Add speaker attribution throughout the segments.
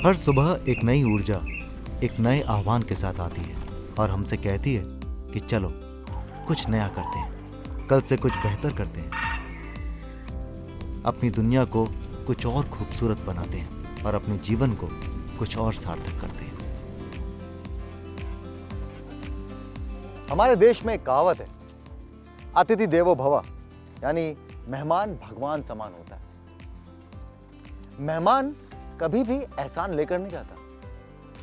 Speaker 1: हर सुबह एक नई ऊर्जा एक नए आह्वान के साथ आती है और हमसे कहती है कि चलो कुछ नया करते हैं, कल से कुछ बेहतर करते हैं, अपनी दुनिया को कुछ और खूबसूरत बनाते हैं और अपने जीवन को कुछ और सार्थक करते हैं।
Speaker 2: हमारे देश में एक कहावत है, अतिथि देवो भव, यानी मेहमान भगवान समान होता है। मेहमान कभी भी एहसान लेकर नहीं जाता,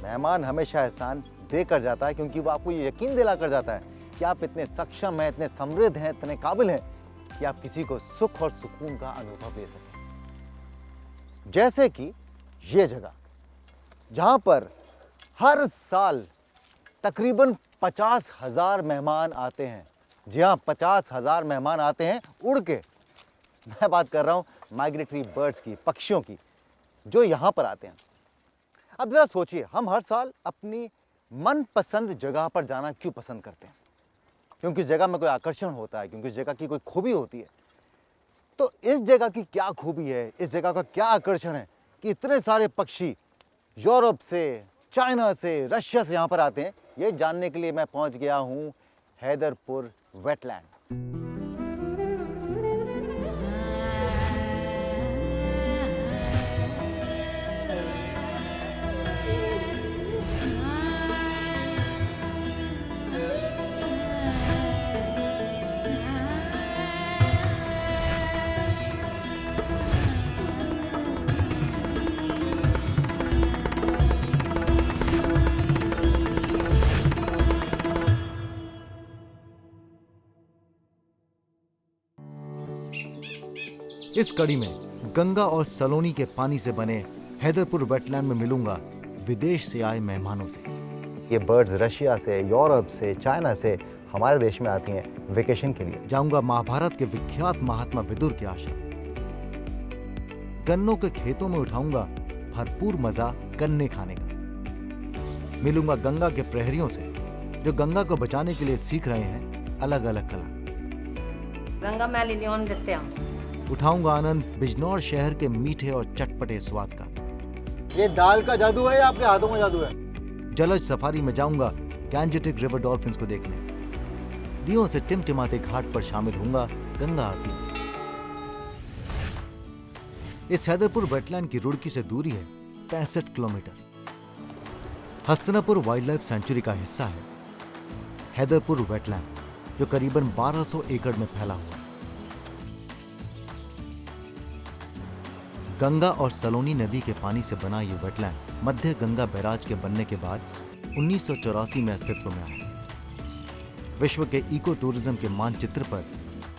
Speaker 2: मेहमान हमेशा एहसान देकर जाता है, क्योंकि वो आपको ये यकीन दिलाकर जाता है कि आप इतने सक्षम हैं, इतने समृद्ध हैं, इतने काबिल हैं कि आप किसी को सुख और सुकून का अनुभव दे सकें। जैसे कि ये जगह जहां पर हर साल तकरीबन 50,000 मेहमान आते हैं। जी हाँ, 50,000 मेहमान आते हैं उड़ के। मैं बात कर रहा हूं माइग्रेटरी बर्ड्स की, पक्षियों की, जो यहां पर आते हैं। अब जरा सोचिए, हम हर साल अपनी मनपसंद जगह पर जाना क्यों पसंद करते हैं? क्योंकि इस जगह में कोई आकर्षण होता है, क्योंकि इस जगह की कोई खूबी होती है। तो इस जगह की क्या खूबी है, इस जगह का क्या आकर्षण है कि इतने सारे पक्षी यूरोप से, चाइना से, रशिया से यहां पर आते हैं? ये जानने के लिए मैं पहुंच गया हूं हैदरपुर वेटलैंड।
Speaker 1: इस कड़ी में गंगा और सलोनी के पानी से बने हैदरपुर वेटलैंड में मिलूंगा विदेश से आए मेहमानों से।
Speaker 2: ये बर्ड्स रशिया से, यूरोप से, चाइना से हमारे देश में आती हैं वेकेशन के लिए।
Speaker 1: जाऊंगा महाभारत के विख्यात महात्मा विदुर के आश्रम। गन्नों के खेतों में उठाऊंगा भरपूर मजा गन्ने खाने का। मिलूंगा गंगा के प्रहरियों से जो गंगा को बचाने के लिए सीख रहे हैं अलग अलग कला।
Speaker 3: गंगा मैलिनियन नृत्य।
Speaker 1: उठाऊंगा आनंद बिजनौर शहर के मीठे और चटपटे स्वाद का।
Speaker 2: ये दाल का जादू है या आपके हाथों में जादू है?
Speaker 1: जलज सफारी में जाऊंगा गैंजेटिक रिवर डॉल्फिन्स को देखने। दियों से टिमटिमाते घाट पर शामिल होऊंगा गंगा आरती में। इस हैदरपुर वेटलैंड की रुड़की से दूरी है 65 kilometre. Hastinapur wild life sanctuary का हिस्सा है हैदरपुर वेटलैंड, जो करीबन 1200 एकड़ में फैला हुआ है। गंगा और सलोनी नदी के पानी से बना ये वेटलैंड मध्य गंगा बैराज के बनने के बाद 1984 में अस्तित्व में आया। विश्व के इको टूरिज्म के मानचित्र पर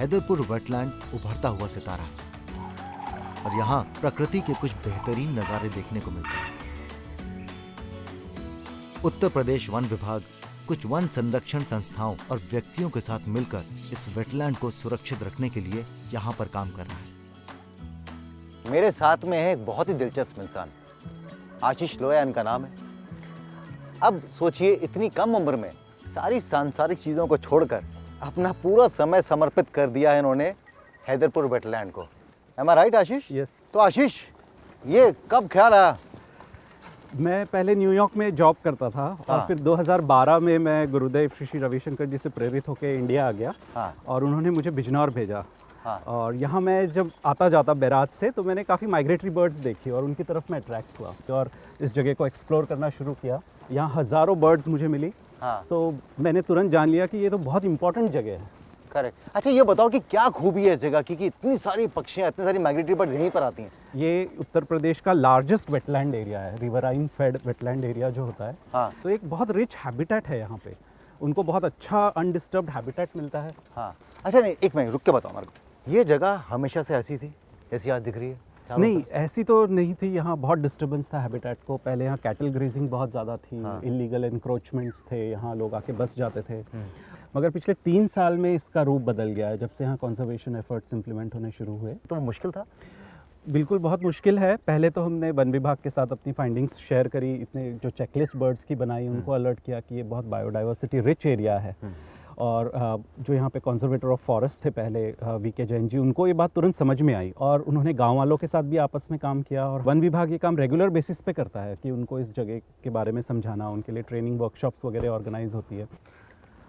Speaker 1: हैदरपुर वेटलैंड उभरता हुआ सितारा है और यहाँ प्रकृति के कुछ बेहतरीन नजारे देखने को मिलते हैं। उत्तर प्रदेश वन विभाग कुछ वन संरक्षण संस्थाओं और व्यक्तियों के साथ मिलकर इस वेटलैंड को सुरक्षित रखने के लिए यहाँ पर काम कर रहा है।
Speaker 2: मेरे साथ में है एक बहुत ही दिलचस्प इंसान, आशीष लोया इनका नाम है। अब सोचिए, इतनी कम उम्र में सारी सांसारिक चीज़ों को छोड़कर अपना पूरा समय समर्पित कर दिया है इन्होंने हैदरपुर वेटलैंड को। एम आई राइट आशीष?
Speaker 4: यस।
Speaker 2: तो आशीष, ये कब ख्याल आया?
Speaker 4: मैं पहले न्यूयॉर्क में जॉब करता था और फिर 2012 में मैं गुरुदेव श्री रविशंकर जी से प्रेरित होकर इंडिया आ गया और उन्होंने मुझे बिजनौर भेजा। और यहाँ मैं जब आता जाता बैराज से तो मैंने काफ़ी माइग्रेटरी बर्ड्स देखी और उनकी तरफ मैं अट्रैक्ट हुआ और इस जगह को एक्सप्लोर करना शुरू किया। यहाँ हज़ारों बर्ड्स मुझे मिली। तो मैंने तुरंत जान लिया कि ये तो बहुत इंपॉर्टेंट जगह है।
Speaker 2: करेक्ट। अच्छा, ये बताओ कि क्या खूबी है इस जगह की कि इतनी सारी पक्षियाँ, इतनी सारी माइग्रेटरी बर्ड्स यहीं पर आती हैं?
Speaker 4: ये उत्तर प्रदेश का लार्जेस्ट वेटलैंड एरिया है, रिवराइन फेड वेटलैंड एरिया जो होता है। तो एक बहुत रिच हैबिटेट है यहाँ पे, उनको बहुत अच्छा अनडिस्टर्ब्ड हैबिटेट मिलता है।
Speaker 2: अच्छा, नहीं, एक मिनट रुक के बताओ मेरे को, ये जगह हमेशा से ऐसी थी जैसी आज दिख रही है?
Speaker 4: नहीं, ऐसी तो नहीं थी। यहाँ बहुत डिस्टर्बेंस था हैबिटेट को। पहले यहाँ कैटल ग्रेजिंग बहुत ज़्यादा थी, इलीगल एनक्रोचमेंट्स थे, यहाँ लोग आके बस जाते थे। मगर पिछले 3 साल में इसका रूप बदल गया है जब से यहाँ कंजर्वेशन एफर्ट्स इम्प्लीमेंट होने शुरू हुए।
Speaker 2: तो वो मुश्किल था?
Speaker 4: बिल्कुल बहुत मुश्किल है। पहले तो हमने वन विभाग के साथ अपनी फाइंडिंग्स शेयर करी, इतने जो चेकलिस्ट बर्ड्स की बनाई, उनको अलर्ट किया कि ये बहुत बायोडाइवर्सिटी रिच एरिया है और जो यहाँ पे कंजर्वेटर ऑफ फॉरेस्ट थे पहले वीके जैन जी, उनको ये बात तुरंत समझ में आई और उन्होंने गांव वालों के साथ भी आपस में काम किया। और वन विभाग ये काम रेगुलर बेसिस पे करता है कि उनको इस जगह के बारे में समझाना, उनके लिए ट्रेनिंग वर्कशॉप्स वगैरह ऑर्गेनाइज होती है।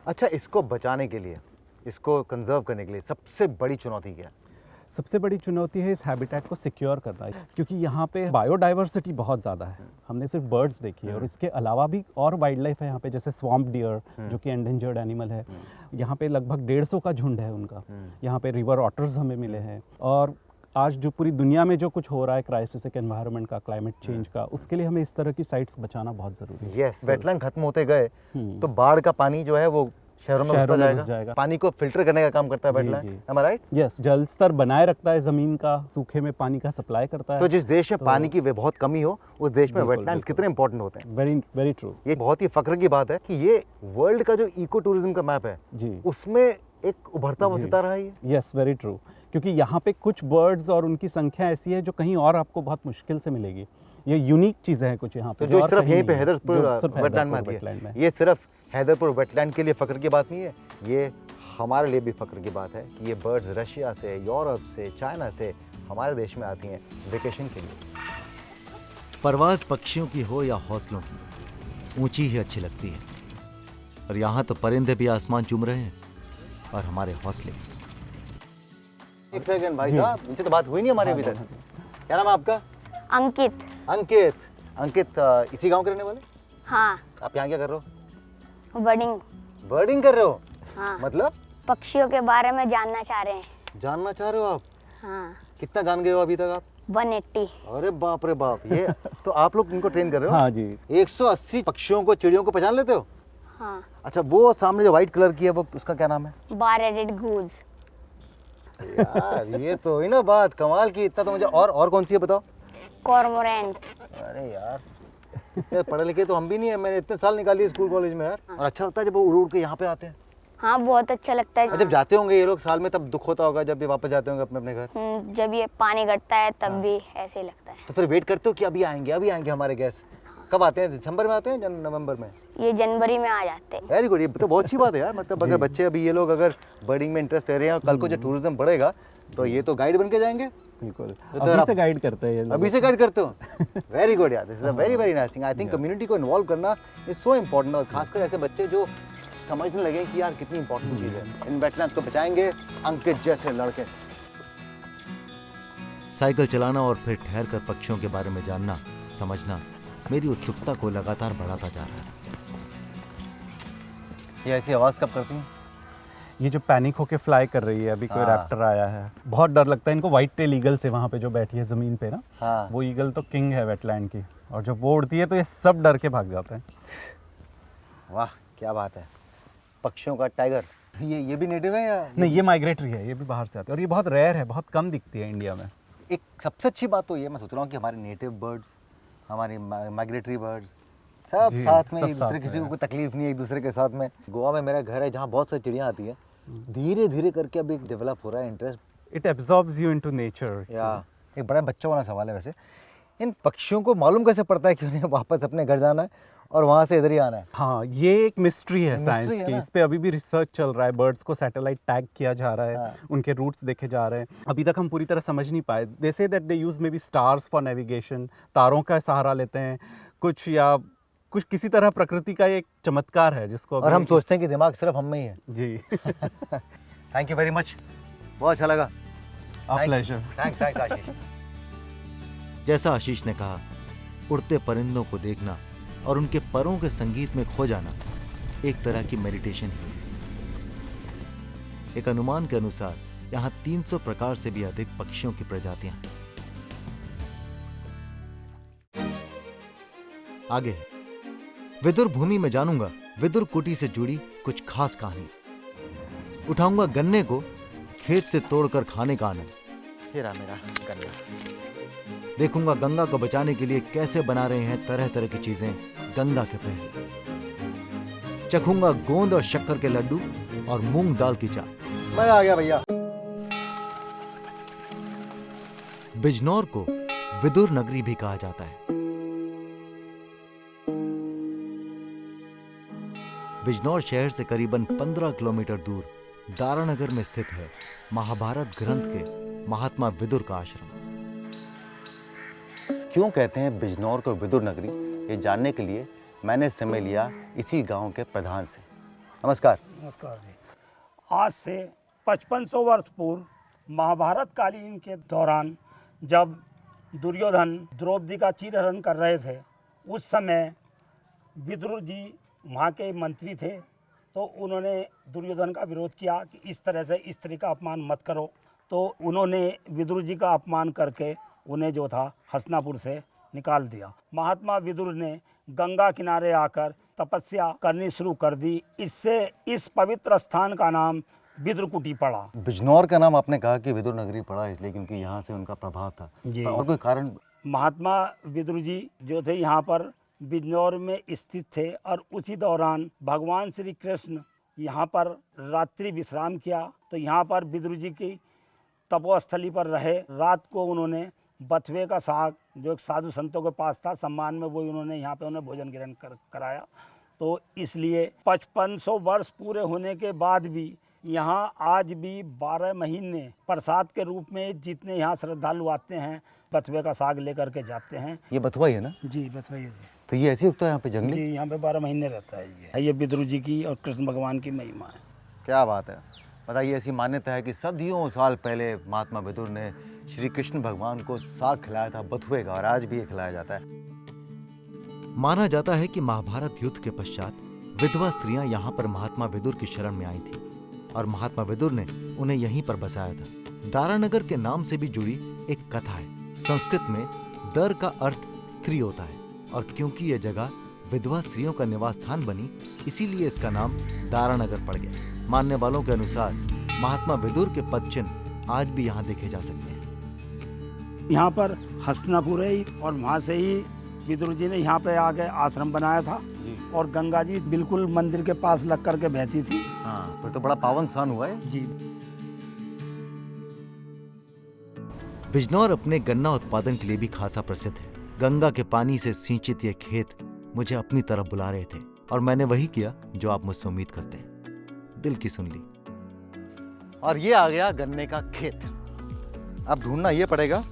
Speaker 2: अच्छा, इसको बचाने के लिए, इसको कंजर्व करने के लिए सबसे बड़ी चुनौती क्या है?
Speaker 4: सबसे बड़ी चुनौती है इस हैबिटेट को सिक्योर करना, क्योंकि यहाँ पे बायोडाइवर्सिटी बहुत ज़्यादा है। हमने सिर्फ बर्ड्स देखी है और इसके अलावा भी और वाइल्ड लाइफ है यहाँ पे, जैसे स्वैम्प डियर जो कि एंडेंजर्ड एनिमल है। यहाँ पे लगभग 150 का झुंड है उनका। यहाँ पे रिवर ऑटर्स हमें मिले हैं। और आज जो पूरी दुनिया में जो कुछ हो रहा है क्राइसिस एनवायरनमेंट का, क्लाइमेट चेंज का, उसके लिए हमें इस तरह की साइट्स बचाना बहुत ज़रूरी है।
Speaker 2: यस, वेटलैंड खत्म होते गए तो बाढ़ का पानी जो है वो शहरों में घुसता जाएगा। पानी को फिल्टर करने का काम करता है wetland, am I right?
Speaker 4: Yes, जल स्तर बनाए रखता है ज़मीन का, सूखे में पानी का सप्लाई करता है।
Speaker 2: तो जिस देश में पानी की बहुत कमी हो, उस देश में वेटलैंड्स कितने इंपॉर्टेंट होते हैं।
Speaker 4: Very very true.
Speaker 2: ये बहुत ही फक्र की बात है कि ये वर्ल्ड का जो इको टूरिज्म का मैप है
Speaker 4: जी,
Speaker 2: उसमें एक उभरता हुआ सितारा है ये।
Speaker 4: Yes, very true. क्योंकि यहाँ पे कुछ बर्ड्स और उनकी संख्या ऐसी है जो कहीं और आपको बहुत मुश्किल से मिलेगी। ये यूनिक चीज़ें हैं कुछ यहाँ पे,
Speaker 2: तो जो सिर्फ यहीं पे हैदरपुर वेटलैंड में आती है। ये सिर्फ हैदरपुर वेटलैंड के लिए फक्र की बात नहीं है, ये हमारे लिए भी फक्र की बात है कि ये बर्ड्स रशिया से, यूरोप से, चाइना से हमारे देश में आती हैं वेकेशन के लिए।
Speaker 1: परवाज़ पक्षियों की हो या हौसलों की, ऊंची ही अच्छी लगती है। और यहाँ तो परिंदे भी आसमान चूम रहे हैं और हमारे हौसले।
Speaker 2: एक सेकंड भाई साहब, इनसे तो बात हुई नहीं हमारे अभी तक। क्या नाम है आपका?
Speaker 3: अंकित।
Speaker 2: अंकित। अंकित इसी गांव के रहने वाले?
Speaker 3: हाँ।
Speaker 2: आप यहाँ क्या कर रहे हो?
Speaker 3: बर्डिंग।
Speaker 2: बर्डिंग कर रहे हो?
Speaker 3: हाँ।
Speaker 2: मतलब
Speaker 3: पक्षियों के बारे में जानना चाह रहे हैं।
Speaker 2: जानना चाह रहे हो आप?
Speaker 3: हाँ।
Speaker 2: कितना जान गए हो अभी तक आप?
Speaker 3: 180।
Speaker 2: अरे बाप रे बाप, ये तो आप लोग इनको ट्रेन कर रहे हो?
Speaker 4: हाँ जी।
Speaker 2: 180 पक्षियों को, चिड़ियों को पहचान लेते हो?
Speaker 3: हाँ।
Speaker 2: अच्छा, वो सामने जो व्हाइट कलर की है वो उसका क्या नाम है?
Speaker 3: बार-हेडेड गूज।
Speaker 2: यार ये तो हुई ना बात कमाल की। इतना तो मुझे और कौन सी है बताओ?
Speaker 3: कॉर्मोरेंट।
Speaker 2: अरे यार, इतने पढ़े लिखे तो हम भी नहीं है। मैंने इतने साल निकाली स्कूल कॉलेज में यार। और अच्छा लगता है जब वो उड़ उड़ के यहाँ पे आते हैं।
Speaker 3: हाँ, बहुत अच्छा लगता है।
Speaker 2: जब जाते होंगे ये लोग साल में, तब दुख होता होगा जब ये वापस जाते होंगे अपने अपने घर।
Speaker 3: जब ये पानी घटता है तब भी ऐसे ही लगता है।
Speaker 2: तो फिर वेट करते हो कि अभी आएंगे हमारे गेस्ट? कब आते हैं? दिसंबर में आते हैं, नवंबर में?
Speaker 3: ये जनवरी में आ जाते हैं।
Speaker 2: वेरी गुड, ये तो बहुत अच्छी बात है यार। मतलब अगर बच्चे अभी ये लोग अगर बर्डिंग में इंटरेस्ट ले रहे हैं और कल को जब टूरिज्म बढ़ेगा तो ये तो गाइड बन के जाएंगे।
Speaker 4: बिल्कुल, अभी से गाइड करते हैं ये लोग।
Speaker 2: अभी से गाइड करते हो? वेरी गुड यार, this is a very very nice thing. I think community को इन्वॉल्व करना इज सो इम्पोर्टेंट, और खासकर ऐसे बच्चे जो समझने लगे कि यार कितनी इंपॉर्टेंट चीज़ है। इन वेटलैंड्स को बचाएंगे अंकित जैसे लड़के।
Speaker 1: साइकिल चलाना और फिर ठहर कर पक्षियों के बारे में जानना, समझना मेरी उत्सुकता को लगातार बढ़ाता जा रहा है।
Speaker 2: ये ऐसी आवाज़ कब करती हैं?
Speaker 4: ये जो पैनिक होके फ्लाई कर रही है, अभी कोई
Speaker 2: हाँ।
Speaker 4: रैप्टर आया है, बहुत डर लगता है इनको। व्हाइट टेल ईगल से वहाँ पे जो बैठी है ज़मीन पे ना,
Speaker 2: हाँ।
Speaker 4: वो ईगल तो किंग है वेटलैंड की, और जब वो उड़ती है तो ये सब डर के भाग जाते हैं।
Speaker 2: वाह क्या बात है। पक्षियों का टाइगर, ये भी नेटिव है या?
Speaker 4: नहीं, ये माइग्रेटरी है, ये भी बाहर से आते हैं और ये बहुत रेयर है, बहुत कम दिखती है इंडिया में।
Speaker 2: एक सबसे अच्छी बात तो ये मैं सोच रहा हूँ कि हमारे नेटिव बर्ड्स, हमारे माइग्रेटरी बर्ड्स सब
Speaker 4: जी,
Speaker 2: साथ में,
Speaker 4: सब
Speaker 2: एक
Speaker 4: साथ
Speaker 2: दूसरे, किसी
Speaker 4: में
Speaker 2: को कोई तकलीफ नहीं है एक दूसरे के साथ में। गोवा में मेरा घर है जहाँ बहुत सारी चिड़ियाँ आती हैं। धीरे धीरे करके अभी एक डेवलप हो रहा है interest.
Speaker 4: It absorbs you into nature.
Speaker 2: या एक बड़ा बच्चा वाला सवाल है वैसे, इन पक्षियों को मालूम कैसे पड़ता है कि उन्हें वापस अपने घर जाना है और वहाँ से इधर ही आना है?
Speaker 4: हाँ, ये एक मिस्ट्री है साइंस
Speaker 2: है
Speaker 4: की।
Speaker 2: ना?
Speaker 4: इस पे अभी भी रिसर्च चल रहा है। बर्ड्स को सैटेलाइट टैग किया जा रहा है,
Speaker 2: हाँ।
Speaker 4: उनके रूट्स देखे जा रहे हैं। अभी तक हम पूरी तरह समझ नहीं पाए। They say that they use may be stars for navigation, तारों का सहारा लेते हैं कुछ, या कुछ किसी तरह प्रकृति का एक चमत्कार है जिसको
Speaker 2: और हम सोचते हैं कि दिमाग सिर्फ हम में ही है।
Speaker 4: जी।
Speaker 2: थैंक यू वेरी मच, बहुत अच्छा लगा।
Speaker 4: प्लेजर।
Speaker 2: थैंक्स आशीष।
Speaker 1: जैसा आशीष ने कहा, उड़ते परिंदों को देखना और उनके परों के संगीत में खो जाना एक तरह की मेडिटेशन है। एक अनुमान के अनुसार यहाँ 300 प्रकार से भी अधिक पक्षियों की प्रजातियां हैं। आगे है, विदुर भूमि में जानूंगा विदुर कुटी से जुड़ी कुछ खास कहानी। उठाऊंगा गन्ने को खेत से तोड़कर खाने का आनंद।
Speaker 2: मेरा गन्ना।
Speaker 1: देखूंगा गंगा को बचाने के लिए कैसे बना रहे हैं तरह तरह की चीजें गंगा के पहले। चखूंगा गोंद और शक्कर के लड्डू और मूंग दाल की चाट।
Speaker 2: मजा आ गया भैया।
Speaker 1: बिजनौर को विदुर नगरी भी कहा जाता है। बिजनौर शहर से करीबन 15 किलोमीटर दूर दारानगर में स्थित है महाभारत ग्रंथ के महात्मा विदुर का आश्रम।
Speaker 2: क्यों कहते हैं बिजनौर को विदुर नगरी, ये जानने के लिए मैंने समय लिया इसी गांव के प्रधान से। नमस्कार।
Speaker 5: नमस्कार जी। आज से 5500 वर्ष पूर्व महाभारत कालीन के दौरान जब दुर्योधन द्रौपदी का चीरहरण कर रहे थे, उस समय विदुर जी वहाँ के मंत्री थे, तो उन्होंने दुर्योधन का विरोध किया कि इस तरह से स्त्री का अपमान मत करो। तो उन्होंने विदुर जी का अपमान करके उन्हें जो था हस्तिनापुर से निकाल दिया। महात्मा विदुर ने गंगा किनारे आकर तपस्या करनी शुरू कर दी। इससे इस पवित्र स्थान का नाम विदुरकुटी पड़ा।
Speaker 2: बिजनौर का नाम आपने कहा कि विदुर नगरी पड़ा इसलिए क्योंकि यहाँ से उनका प्रभाव था
Speaker 5: जी।
Speaker 2: और कोई कारण?
Speaker 5: महात्मा विदुर जी जो थे यहाँ पर बिजनौर में स्थित थे और उसी दौरान भगवान श्री कृष्ण यहाँ पर रात्रि विश्राम किया। तो यहाँ पर विदुर जी की तपोस्थली पर रहे। रात को उन्होंने बथुए का साग जो एक साधु संतों के पास था, सम्मान में वो उन्होंने यहाँ पे उन्हें भोजन ग्रहण कराया। तो इसलिए 5500 वर्ष पूरे होने के बाद भी यहाँ आज भी 12 महीने प्रसाद के रूप में जितने यहाँ श्रद्धालु आते हैं बथुए का साग लेकर के जाते हैं।
Speaker 2: ये बथुआ ही है ना?
Speaker 5: जी बथुआ।
Speaker 2: तो ये ऐसे उगता है यहाँ पे जंगली?
Speaker 5: जी, यहाँ पे 12 महीने रहता है। ये विदुर जी की और कृष्ण भगवान की महिमा है।
Speaker 2: क्या बात है। बताइए, ऐसी मान्यता है कि सदियों साल पहले महात्मा विदुर ने श्री कृष्ण भगवान को साग खिलाया था बथुए का, और आज भी ये खिलाया जाता है।
Speaker 1: माना जाता है कि महाभारत युद्ध के पश्चात विधवा स्त्रियां यहाँ पर महात्मा विदुर की शरण में आई थी और महात्मा विदुर ने उन्हें यहीं पर बसाया था। दारानगर के नाम से भी जुड़ी एक कथा है। संस्कृत में दर का अर्थ स्त्री होता है और क्योंकि यह जगह विधवा स्त्रियों का निवास स्थान बनी, इसीलिए इसका नाम दारानगर पड़ गया। मानने वालों के अनुसार महात्मा विदुर के पद चिन्ह आज भी यहाँ देखे जा सकते हैं।
Speaker 5: यहाँ पर हस्तिनापुर है और वहाँ से ही विदुर जी ने यहाँ पे आके आश्रम बनाया था और गंगा जी बिल्कुल मंदिर के पास लग करके बहती थी।
Speaker 2: हाँ, फिर तो बड़ा पावन स्थान हुआ है।
Speaker 5: जी।
Speaker 1: बिजनौर अपने गन्ना उत्पादन के लिए भी खासा प्रसिद्ध है। गंगा के पानी से सिंचित ये खेत मुझे अपनी तरफ बुला रहे थे और मैंने वही किया जो आप मुझसे उम्मीद करते हैं, दिल की सुन ली।
Speaker 2: और ये आ गया गन्ने का खेत। अब ढूंढना ये पड़ेगा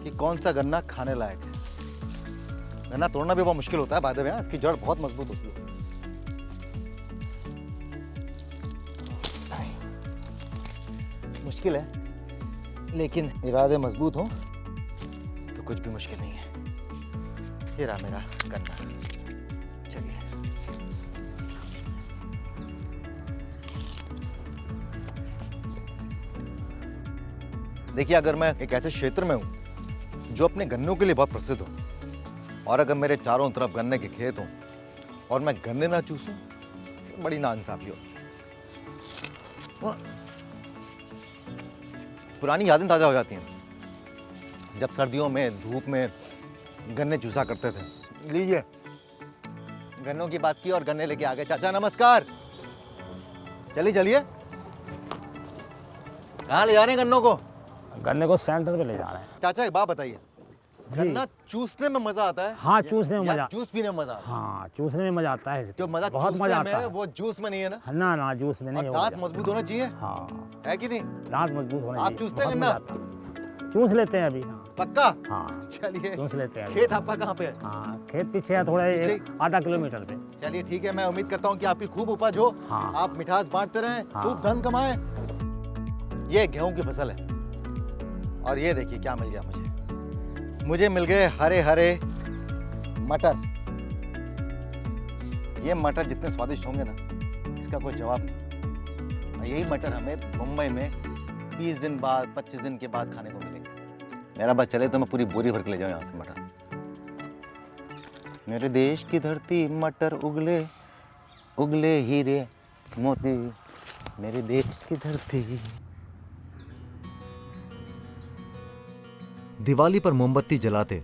Speaker 2: कि कौन सा गन्ना खाने लायक है। गन्ना तोड़ना भी बहुत मुश्किल होता है, बाय द वे, इसकी जड़ बहुत मजबूत होती है। मुश्किल है, लेकिन इरादे मजबूत हो तो कुछ भी मुश्किल नहीं है। ये रहा मेरा गन्ना। चलिए। देखिए, अगर मैं एक ऐसे क्षेत्र में हूं जो अपने गन्नों के लिए बहुत प्रसिद्ध हो और अगर मेरे चारों तरफ गन्ने के खेत हों और मैं गन्ने ना चूसूं तो बड़ी नाइंसाफी हो। पुरानी यादें ताज़ा हो जाती हैं जब सर्दियों में धूप में गन्ने चूसा करते थे। लीजिए, गन्नों की बात की और गन्ने लेके आ गए। चाचा नमस्कार। चलिए चलिए। कहाँ ले जा रहे हैं गन्नों को?
Speaker 5: गन्ने को सेंटर पे ले जा रहे हैं।
Speaker 2: चाचा एक बात बताइए, गन्ना चूसने में मजा आता है?
Speaker 5: हाँ, चूसने में मजा।
Speaker 2: जूस पीने में मजा आता है?
Speaker 5: हाँ, चूसने में मजा आता है।
Speaker 2: जो मजा
Speaker 5: बहुत मजा आता है,
Speaker 2: वो जूस में नहीं है ना?
Speaker 5: ना ना, जूस में नहीं।
Speaker 2: दांत मजबूत होना चाहिए,
Speaker 5: हाँ,
Speaker 2: है कि नहीं?
Speaker 5: दांत मजबूत होने
Speaker 2: आप चूसते हैं गन्ना?
Speaker 5: चूस लेते हैं अभी।
Speaker 2: पक्का?
Speaker 5: हाँ,
Speaker 2: चलिए।
Speaker 5: चूस लेते हैं।
Speaker 2: खेत आपका कहाँ पे है?
Speaker 5: हाँ, खेत पीछे है, थोड़े आधा किलोमीटर पे।
Speaker 2: चलिए ठीक है, मैं उम्मीद करता हूँ कि आपकी खूब उपज हो।
Speaker 5: हाँ।
Speaker 2: आप मिठास बांटते रहें,
Speaker 5: हाँ।
Speaker 2: खूब धन कमाएं। ये गेहूं की फसल है और ये देखिए क्या मिल गया मुझे मिल गए हरे हरे मटर। ये मटर जितने स्वादिष्ट होंगे ना, इसका कोई जवाब नहीं। और यही मटर हमें मुंबई में 20 दिन बाद 25 दिन के बाद खाने को मिलेंगे। मेरा बस चले तो मैं पूरी बोरी भर के ले जाऊँ यहाँ से मटर। मेरे देश की धरती मटर उगले उगले हीरे मोती, मेरे देश की धरती।
Speaker 1: दिवाली पर मोमबत्ती जलाते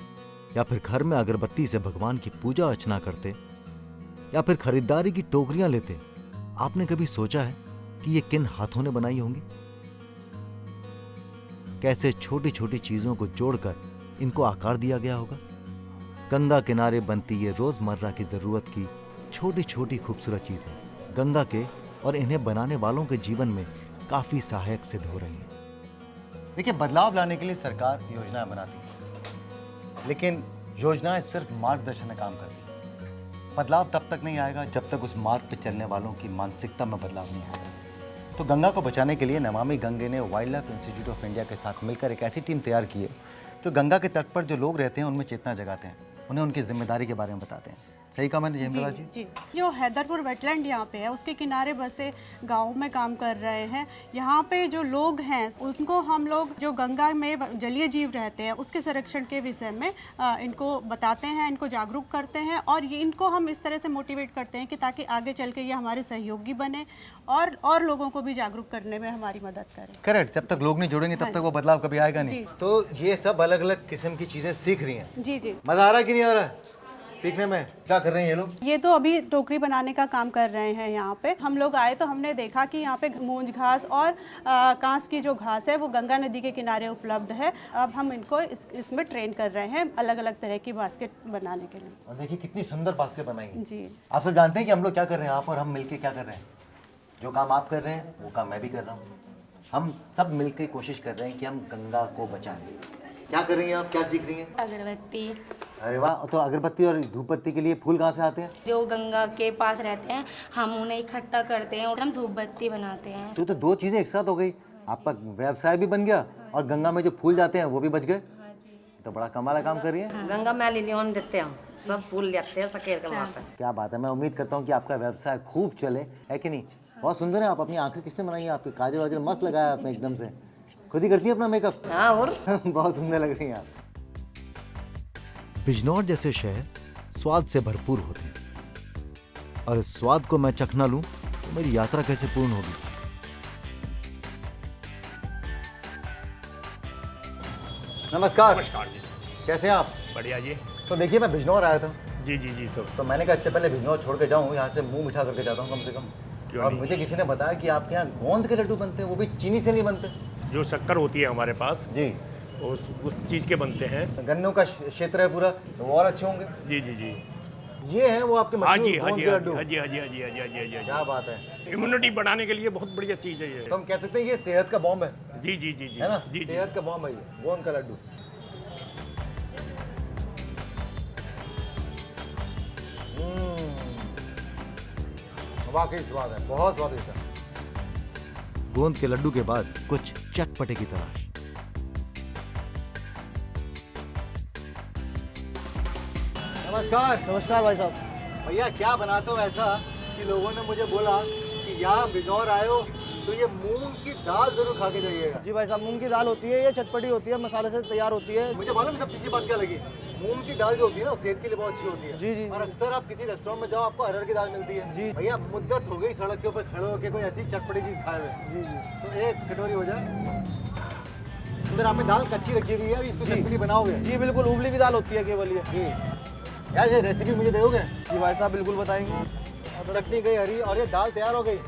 Speaker 1: या फिर घर में अगरबत्ती से भगवान की पूजा अर्चना करते या फिर खरीदारी की टोकरियां लेते, आपने कभी सोचा है कि ये किन हाथों ने बनाई होंगी? कैसे छोटी छोटी चीजों को जोड़कर इनको आकार दिया गया होगा। गंगा किनारे बनती ये रोजमर्रा की जरूरत की छोटी छोटी खूबसूरत चीजें गंगा के और इन्हें बनाने वालों के जीवन में काफी सहायक सिद्ध हो रही हैं।
Speaker 2: देखिए, बदलाव लाने के लिए सरकार योजनाएं बनाती है, लेकिन योजनाएं सिर्फ मार्गदर्शन का काम करती हैं। बदलाव तब तक नहीं आएगा जब तक उस मार्ग पर चलने वालों की मानसिकता में बदलाव नहीं आएगा। तो गंगा को बचाने के लिए नमामि गंगे ने wild life institute of India के साथ मिलकर एक ऐसी टीम तैयार की है जो गंगा के तट पर जो लोग रहते हैं उनमें चेतना जगाते हैं, उन्हें उनकी जिम्मेदारी के बारे में बताते हैं। सही कहा मैंने जयमला जी?
Speaker 6: जी, जो हैदरपुर वेटलैंड यहाँ पे है उसके किनारे बसे गांव में काम कर रहे हैं। यहाँ पे जो लोग हैं उनको हम लोग जो गंगा में जलीय जीव रहते हैं उसके संरक्षण के विषय में इनको बताते हैं, इनको जागरूक करते हैं और ये इनको हम इस तरह से मोटिवेट करते हैं कि ताकि आगे चल के ये हमारे सहयोगी बने और लोगों को भी जागरूक करने में हमारी मदद करें।
Speaker 2: करेक्ट, जब तक लोग नहीं जुड़ेंगे तब तक वो बदलाव कभी आएगा नहीं। तो ये सब अलग अलग किस्म की चीजें सीख रही हैं।
Speaker 6: जी जी।
Speaker 2: मजा आ रहा है कि नहीं आ रहा है सीखने में? क्या कर रहे हैं ये लोग?
Speaker 6: ये तो अभी टोकरी बनाने का काम कर रहे हैं। यहाँ पे हम लोग आए तो हमने देखा कि यहाँ पे मूंज घास और कांस की जो घास है वो गंगा नदी के किनारे उपलब्ध है। अब हम इनको इसमें ट्रेन कर रहे हैं अलग अलग तरह की बास्केट बनाने के लिए।
Speaker 2: और देखिए कितनी सुंदर बास्केट बनाई है।
Speaker 6: जी।
Speaker 2: आप सब जानते हैं कि हम लोग क्या कर रहे हैं? आप और हम मिलके क्या कर रहे हैं? जो काम आप कर रहे हैं वो काम मैं भी कर रहा हूँ। हम सब मिलकर कोशिश कर रहे हैं कि हम गंगा को बचाएं। क्या कर रही हैं आप? क्या सीख रही हैं?
Speaker 7: अगरबत्ती।
Speaker 2: अरे वाह, तो अगरबत्ती और धूप बत्ती के लिए फूल कहाँ से आते हैं?
Speaker 7: जो गंगा के पास रहते हैं हम उन्हें इकट्ठा करते हैं और हम धूप बत्ती बनाते हैं।
Speaker 2: तो दो चीजें एक साथ हो गई, आपका व्यवसाय भी बन गया और गंगा में जो फूल जाते हैं वो भी बच गए। तो बड़ा कमाल का काम कर रही है।
Speaker 8: गंगा मैली नहीं होने देते हम, सब फूल जाते हैं सकेर के वहाँ पे।
Speaker 2: क्या बात है, मैं उम्मीद करता हूँ कि आपका व्यवसाय खूब चले, है कि नहीं? बहुत सुंदर है आप। अपनी आंखें किसने बनाई है? आपके काजल वाजल मस्त लगाया आपने एकदम से। खुद ही करती है अपना मेकअप?
Speaker 8: हाँ, और
Speaker 2: बहुत सुंदर लग रही हैं आप।
Speaker 1: बिजनौर जैसे शहर स्वाद से भरपूर होते हैं और इस स्वाद को मैं चखना लूं तो मेरी यात्रा कैसे पूर्ण होगी।
Speaker 2: नमस्कार।
Speaker 9: नमस्कार जी।
Speaker 2: कैसे हैं आप?
Speaker 9: बढ़िया जी।
Speaker 2: तो देखिए, मैं बिजनौर आया था।
Speaker 9: जी जी जी सर।
Speaker 2: तो मैंने कहा इससे पहले बिजनौर छोड़ के जाऊँ, यहाँ से मुंह मिठा करके जाता हूँ कम से कम।
Speaker 9: क्यों
Speaker 2: और
Speaker 9: नहीं?
Speaker 2: मुझे किसी ने बताया कि आपके यहाँ गोंद के लड्डू बनते हैं, वो भी चीनी से नहीं बनते।
Speaker 9: जो शक्कर होती है हमारे पास
Speaker 2: जी,
Speaker 9: उस चीज़ के बनते हैं।
Speaker 2: गन्नों का क्षेत्र है पूरा, तो वो और अच्छे होंगे।
Speaker 9: जी जी जी।
Speaker 2: ये हैं वो आपके
Speaker 9: हाँ जी
Speaker 2: मशहूर
Speaker 9: हाँ
Speaker 2: गोंद
Speaker 9: जी
Speaker 2: के लड्डू।
Speaker 9: हाँ जी हाँ जी हाँ जी हाँ जी हाँ जी हाँ जी।
Speaker 2: क्या बात है।
Speaker 9: इम्यूनिटी बढ़ाने के लिए बहुत बढ़िया चीज़ है ये।
Speaker 2: तो हम कह सकते हैं ये सेहत का बॉम्ब है।
Speaker 9: जी जी जी जी
Speaker 2: है ना?
Speaker 9: जी जी।
Speaker 2: सेहत का बॉम्ब है ये गोंद का लड्डू। वाकई स्वाद है, बहुत स्वादिष्ट है।
Speaker 1: गोंद के लड्डू के बाद कुछ चटपटे की तलाश।
Speaker 2: नमस्कार।
Speaker 10: नमस्कार भाई साहब।
Speaker 2: भैया, क्या बनाते हो ऐसा कि लोगों ने मुझे बोला कि यहाँ बिजनौर आए हो तो ये मूंग की दाल जरूर खा के जाइएगा।
Speaker 10: जी भाई साहब, मूंग की दाल होती है, ये चटपटी होती है, मसाले से तैयार होती है।
Speaker 2: मुझे मालूम सबसे अच्छी बात क्या लगी? मूंग की दाल जो होती है ना, सेहत के लिए बहुत अच्छी होती है।
Speaker 10: जी जी।
Speaker 2: और अक्सर आप किसी रेस्टोरेंट में जाओ, आपको अरहर की दाल मिलती है।
Speaker 10: जी।
Speaker 2: भैया, मुद्दत हो गई सड़क के ऊपर खड़े होकर कोई ऐसी चटपटी चीज खाए हुए।
Speaker 10: जी जी।
Speaker 2: तो एक कटोरी हो जाए। अंदर आपने दाल कच्ची रखी हुई है, अभी इसको चटपटी बनाओगे?
Speaker 10: जी बिल्कुल, उबली हुई दाल होती है केवल ये।
Speaker 2: जी यार, ये रेसिपी मुझे दोगे?
Speaker 10: जी भाई साहब, बिल्कुल बताएंगे।
Speaker 2: चटनी गई हरी और ये दाल तैयार हो गई।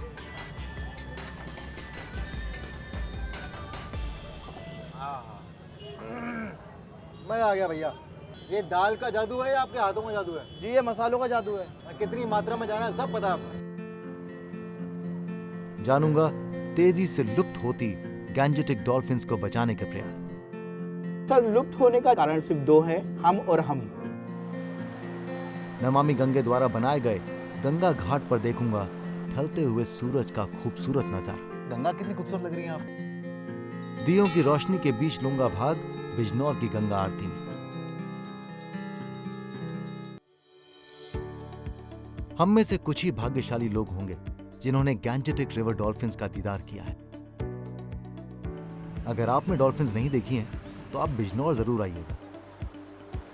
Speaker 2: मजा आ गया भैया। ये दाल का जादू है या आपके हाथों का जादू है?
Speaker 10: जी, ये मसालों का जादू है।
Speaker 2: कितनी मात्रा में जाना है सब पता है आपको।
Speaker 1: जानूंगा तेजी से लुप्त होती गैंजेटिक डॉल्फिन्स को बचाने के प्रयास।
Speaker 4: सर, लुप्त होने का कारण सिर्फ दो है, हम और हम।
Speaker 1: नमामि गंगे द्वारा बनाए गए गंगा घाट पर देखूंगा ढलते हुए सूरज का खूबसूरत नजारा।
Speaker 2: गंगा कितनी खूबसूरत लग रही है आप।
Speaker 1: दियों की रोशनी के बीच लूंगा भाग बिजनौर की गंगा आरती में। हम में से कुछ ही भाग्यशाली लोग होंगे जिन्होंने गैंजेटिक रिवर डॉल्फिन्स का दीदार किया है। अगर आपने डॉल्फिन्स नहीं देखी हैं तो आप बिजनौर जरूर आइएगा।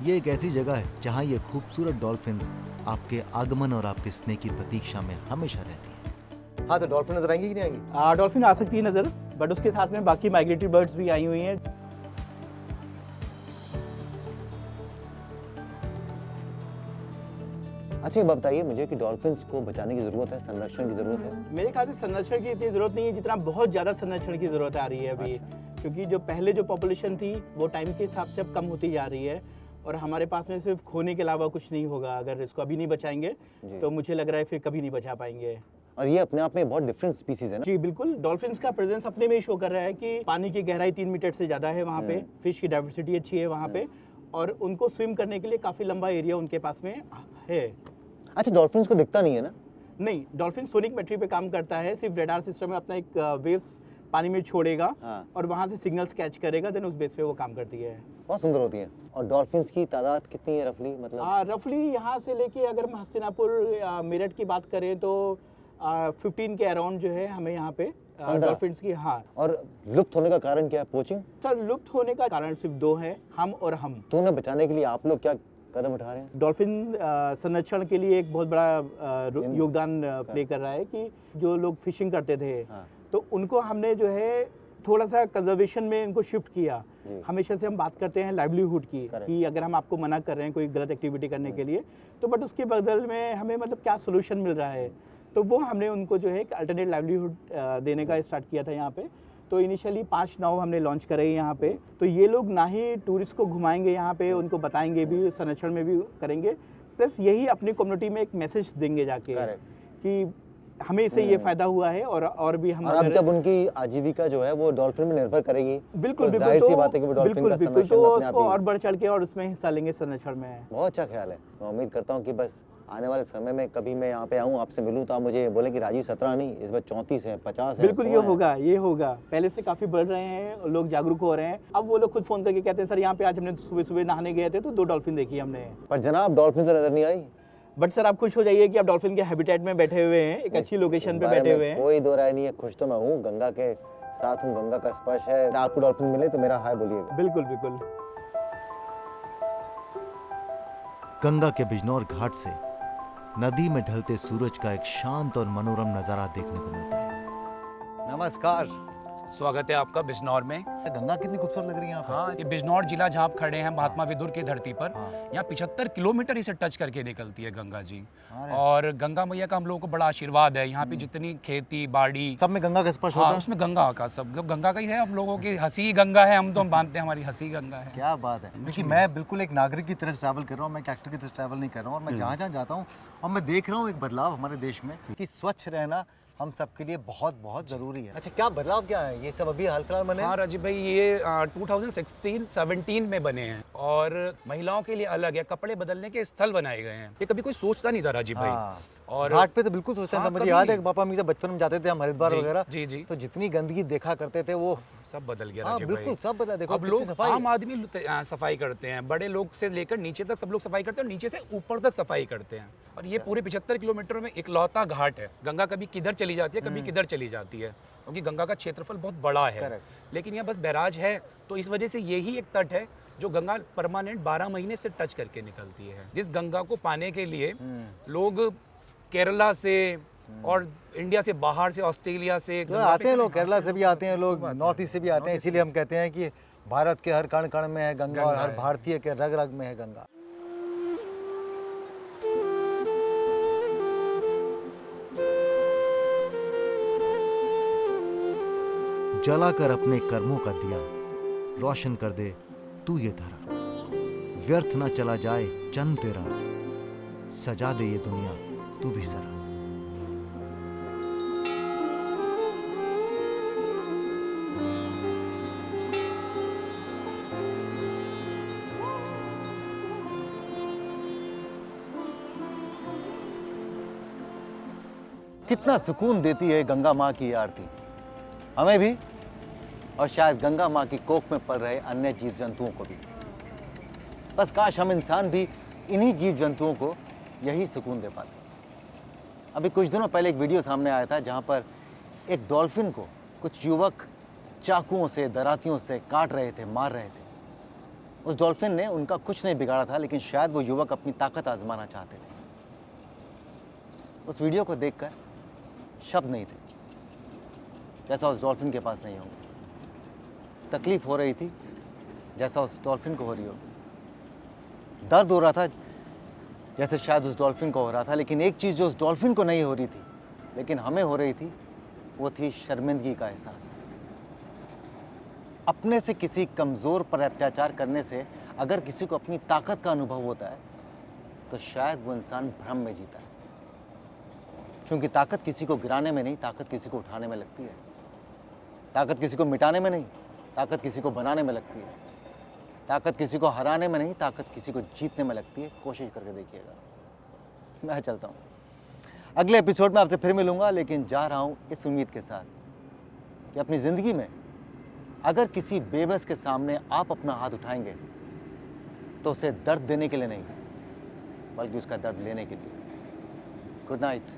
Speaker 1: ये एक ऐसी जगह है जहां ये खूबसूरत डॉल्फिन्स आपके आगमन और आपके स्नेह की प्रतीक्षा में हमेशा रहती है।
Speaker 2: हाँ, तो डॉल्फिन नजर आएंगी कि नहीं आएंगी?
Speaker 4: डॉल्फिन आ सकती है नज़र, बट उसके साथ में बाकी माइग्रेटरी बर्ड्स भी आई हुई हैं।
Speaker 2: अच्छा, ये बताइए मुझे कि डॉल्फिन्स को बचाने की जरूरत है, संरक्षण की जरूरत है?
Speaker 4: मेरे ख्याल से संरक्षण की इतनी ज़रूरत नहीं है जितना बहुत ज़्यादा संरक्षण की ज़रूरत आ रही है अभी। क्योंकि जो पहले जो पॉपुलेशन थी वो टाइम के हिसाब से अब कम होती जा रही है और हमारे पास में सिर्फ खोने के अलावा कुछ नहीं होगा। अगर इसको अभी नहीं बचाएंगे तो मुझे लग रहा है फिर कभी नहीं बचा पाएंगे।
Speaker 2: और ये अपने आप में बहुत डिफरेंट स्पीसीज है ना।
Speaker 11: जी बिल्कुल, डॉल्फिन्स का प्रेजेंस अपने में ही शो कर रहा है कि पानी की गहराई 3 मीटर से ज़्यादा है वहाँ पे, फिश की डाइवर्सिटी अच्छी है वहाँ पे, और उनको स्विम करने के लिए काफ़ी लंबा एरिया उनके पास में है।
Speaker 2: अच्छा, डॉल्फिन्स को दिखता नहीं है ना?
Speaker 11: नहीं, डॉल्फिन सोनिक मेट्री पे काम करता है, सिर्फ रेडार सिस्टम में अपना एक वेव्स पानी में छोड़ेगा और वहाँ से सिग्नल्स कैच करेगा, देन उस बेस पे वो काम करती है।
Speaker 2: बहुत सुंदर होती है। और डॉल्फिन्स की तादाद कितनी है रफली, मतलब?
Speaker 11: रफली यहाँ से लेके अगर हम हस्तिनापुर मेरठ की बात करें तो 15 के अराउंड जो है हमें यहाँ पे डॉल्फिन्स की। हाँ।
Speaker 2: और लुप्त होने का कारण क्या है? पोचिंग?
Speaker 11: सर, लुप्त होने का कारण सिर्फ 2 है, हम और हम।
Speaker 2: तो उन्हें बचाने के लिए आप लोग क्या कदम उठा रहे हैं?
Speaker 11: डॉल्फिन संरक्षण के लिए एक बहुत बड़ा योगदान प्ले कर रहा है कि जो लोग फिशिंग करते थे तो उनको हमने जो है थोड़ा सा कंजर्वेशन में इनको शिफ्ट किया। हमेशा से हम बात करते हैं लाइवलीहुड की कि अगर हम आपको मना कर रहे हैं कोई गलत एक्टिविटी करने के लिए तो बट उसके बदल में हमें मतलब क्या सोल्यूशन मिल रहा है, तो वो हमने उनको जो है एक अल्टरनेट लाइवलीहुड देने का स्टार्ट किया था यहाँ पे। तो इनिशियली 5 नाव हमने लॉन्च करे यहाँ पे, तो ये लोग ना ही टूरिस्ट को घुमाएंगे यहाँ पे, उनको बताएंगे भी, संरक्षण में भी करेंगे, प्लस यही अपनी कम्युनिटी में एक मैसेज देंगे जाके कि हमें इससे ये फायदा हुआ है और भी हम।
Speaker 2: और अब जब उनकी आजीविका जो है वो डॉल्फिन में निर्भर करेगी,
Speaker 11: बिल्कुल
Speaker 2: तो
Speaker 11: बिल्कुल,
Speaker 2: जाहिर सी बात है कि वो डॉल्फिन का संरक्षण
Speaker 11: तो
Speaker 2: अपने आप
Speaker 11: उसको
Speaker 2: ही।
Speaker 11: और बढ़ चढ़ के और उसमें हिस्सा लेंगे संरक्षण में।
Speaker 2: बहुत अच्छा ख्याल है। मैं उम्मीद करता हूँ कि बस आने वाले समय में कभी मैं यहाँ पे आऊँ, आपसे मिलूँ तो आप मुझे बोले कि राजीव 17 नहीं, इस बार 34 है, 50 है।
Speaker 11: बिल्कुल, ये होगा। पहले से काफी बढ़ रहे हैं, लोग जागरूक हो रहे हैं। अब वो लोग खुद फोन करके कहते हैं सर यहाँ पे आज हमने सुबह नहाने गए थे तो 2 डॉल्फिन देखी हमने।
Speaker 2: पर जनाब डॉल्फिन से नजर नहीं आई।
Speaker 11: बट सर आप खुश हो जाइए कि आप डॉल्फिन के हैबिटेट में बैठे हुए हैं, एक अच्छी लोकेशन पे बैठे हुए हैं।
Speaker 2: कोई दो राय नहीं है, खुश तो मैं हूँ, गंगा के साथ हूँ, गंगा का स्पर्श है। आपको डॉल्फिन मिले तो मेरा हाय बोलिएगा।
Speaker 11: बिल्कुल बिल्कुल।
Speaker 1: गंगा के बिजनौर घाट से नदी में ढलते सूरज का एक शांत और मनोरम नजारा देखने को मिलता है।
Speaker 2: नमस्कार,
Speaker 12: स्वागत है आपका बिजनौर में।
Speaker 2: गंगा कितनी खूबसूरत लग रही है यहाँ पे।
Speaker 12: हाँ, ये बिजनौर जिला जहाँ आप खड़े हैं महात्मा विदुर की धरती पर, यहाँ 75 किलोमीटर इसे टच करके निकलती है गंगा जी। और गंगा मैया का हम लोगों को बड़ा आशीर्वाद है। यहाँ पे जितनी खेती बाड़ी
Speaker 2: सब में गंगा का स्पर्श होता है।
Speaker 12: उसमें गंगा का, सब गंगा का ही है। हम लोगों की हंसी गंगा है, हम तो मानते हैं हमारी हंसी गंगा है।
Speaker 2: क्या बात है। देखिए, मैं बिल्कुल एक नागरिक की तरह ट्रैवल कर रहा हूँ, मैं एक एक्टर की तरह ट्रैवल नहीं कर रहा हूँ। और मैं जहाँ जहाँ जाता हूँ और मैं देख रहा हूँ एक बदलाव हमारे देश में कि स्वच्छ रहना हम सबके लिए बहुत बहुत जरूरी है। अच्छा, क्या बदलाव क्या है? ये सब अभी हाल फिलहाल बने?
Speaker 12: हाँ राजीव भाई, ये 2016-17 में बने हैं और महिलाओं के लिए अलग है, कपड़े बदलने के स्थल बनाए गए हैं। ये कभी कोई सोचता नहीं था राजीव भाई। और
Speaker 2: घाट पे तो बिल्कुल सोचते हैं। मुझे याद है कि पापा हमेशा बचपन में जाते थे हम हरिद्वार वगैरह,
Speaker 12: जी
Speaker 2: तो जितनी गंदगी देखा करते थे वो
Speaker 12: सब बदल गया।
Speaker 2: हाँ, बिल्कुल सब बदला। देखो
Speaker 12: अब लोग, आम आदमी सफाई करते हैं, बड़े लोग से लेकर नीचे तक सब लोग सफाई करते हैं और नीचे से ऊपर तक सफाई करते हैं। और ये पूरे 75 किलोमीटर में इकलौता घाट है। गंगा कभी किधर चली जाती है, कभी किधर चली जाती है, क्योंकि गंगा का क्षेत्रफल बहुत बड़ा है। लेकिन यहाँ बस बैराज है, तो इस वजह से यही एक तट है जो गंगा परमानेंट 12 महीने से टच करके निकलती है। जिस गंगा को पाने के लिए लोग केरला से और इंडिया से बाहर से, ऑस्ट्रेलिया से
Speaker 2: तो आते हैं लोग, केरला से भी आते हैं लोग, नॉर्थ ईस्ट से भी आते हैं। इसीलिए हम कहते हैं कि भारत के हर कण कण में है गंगा और हर भारतीय के रग रग में है गंगा।
Speaker 1: जलाकर अपने कर्मों का दिया रोशन कर दे तू ये धरा, व्यर्थ न चला जाए जन्म तेरा, सजा दे ये दुनिया तू भी सरा।
Speaker 2: कितना सुकून देती है गंगा माँ की आरती हमें भी, और शायद गंगा माँ की कोख में पल रहे अन्य जीव जंतुओं को भी। बस काश हम इंसान भी इन्हीं जीव जंतुओं को यही सुकून दे पाते। अभी कुछ दिनों पहले एक वीडियो सामने आया था जहाँ पर एक डॉल्फिन को कुछ युवक चाकुओं से, दरातियों से काट रहे थे, मार रहे थे। उस डॉल्फिन ने उनका कुछ नहीं बिगाड़ा था, लेकिन शायद वो युवक अपनी ताकत आजमाना चाहते थे। उस वीडियो को देखकर शब्द नहीं थे, जैसा उस डॉल्फिन के पास नहीं होंगे। तकलीफ हो रही थी जैसा उस डॉल्फिन को हो रही होगी, दर्द हो रहा था जैसे शायद उस डॉल्फिन को हो रहा था। लेकिन एक चीज़ जो उस डॉल्फिन को नहीं हो रही थी लेकिन हमें हो रही थी, वो थी शर्मिंदगी का एहसास। अपने से किसी कमज़ोर पर अत्याचार करने से अगर किसी को अपनी ताकत का अनुभव होता है तो शायद वो इंसान भ्रम में जीता है। क्योंकि ताकत किसी को गिराने में नहीं, ताकत किसी को उठाने में लगती है। ताकत किसी को मिटाने में नहीं, ताकत किसी को बनाने में लगती है। ताकत किसी को हराने में नहीं, ताकत किसी को जीतने में लगती है। कोशिश करके देखिएगा। मैं चलता हूँ, अगले एपिसोड में आपसे फिर मिलूंगा, लेकिन जा रहा हूँ इस उम्मीद के साथ कि अपनी ज़िंदगी में अगर किसी बेबस के सामने आप अपना हाथ उठाएंगे तो उसे दर्द देने के लिए नहीं, बल्कि उसका दर्द लेने के लिए। गुड नाइट,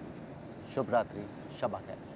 Speaker 2: शुभ रात्रि, शब खैर।